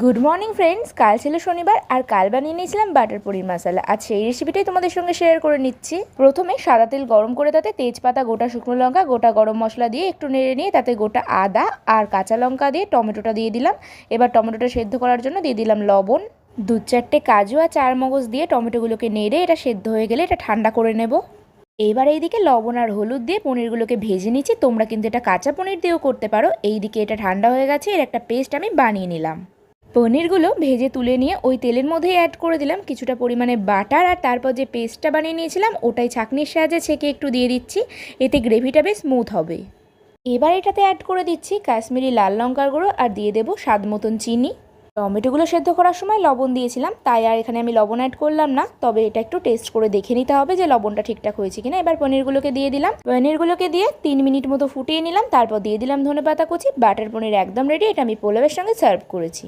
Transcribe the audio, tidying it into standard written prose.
Good morning friends, কাল ছিল শনিবার আর কাল বানিয়ে নিয়েছিলাম বাটার পনির মশলা। আজ সেই রেসিপিটাই তোমাদের সঙ্গে শেয়ার করে নিচ্ছি। প্রথমে সাদা তেল গরম করে তাতে তেজপাতা, গোটা শুকনো লঙ্কা, গোটা গরম মশলা দিয়ে একটু নেড়ে নিয়ে তাতে গোটা আদা আর কাঁচা লঙ্কা দিয়ে টমেটোটা দিয়ে দিলাম। এবার টমেটোটা সেদ্ধ করার জন্য দিয়ে দিলাম লবণ, 2-4টে কাজু আর 4 মগজ দিয়ে টমেটোগুলোকে নেড়ে এটা সেদ্ধ হয়ে গেলে এটা ঠান্ডা করে নেব। এবার এইদিকে লবণ আর হলুদ দিয়ে পনিরগুলোকে ভেজে নিচ্ছি। তোমরা কিন্তু এটা কাঁচা পনির দিয়েও করতে পারো। এইদিকে এটা ঠান্ডা হয়ে গেছে, এর একটা পেস্ট আমি বানিয়ে নিলাম। পনিরগুলো ভেজে তুলে নিয়ে ওই তেলের মধ্যেই অ্যাড করে দিলাম কিছুটা পরিমাণে বাটার, আর তারপর যে পেস্টটা বানিয়ে নিয়েছিলাম ওটাই ছাঁকনির সাহায্যে ছেঁকে একটু দিয়ে দিচ্ছি। এতে গ্রেভিটা বেশ স্মুথ হবে। এবার এটাতে অ্যাড করে দিচ্ছি কাশ্মীরি লাল লঙ্কার গুঁড়ো আর দিয়ে দেবো স্বাদ মতন চিনি। টমেটোগুলো সেদ্ধ করার সময় লবণ দিয়েছিলাম, তাই আর এখানে আমি লবণ অ্যাড করলাম না। তবে এটা একটু টেস্ট করে দেখে নিতে হবে যে লবণটা ঠিকঠাক হয়েছে কিনা। এবার পনিরগুলোকে দিয়ে দিলাম। পনিরগুলোকে দিয়ে 3 মিনিট মতো ফুটিয়ে নিলাম। তারপর দিয়ে দিলাম ধনেপাতা কুচি। বাটার পনির একদম রেডি। এটা আমি পোলাওয়ের সঙ্গে সার্ভ করেছি।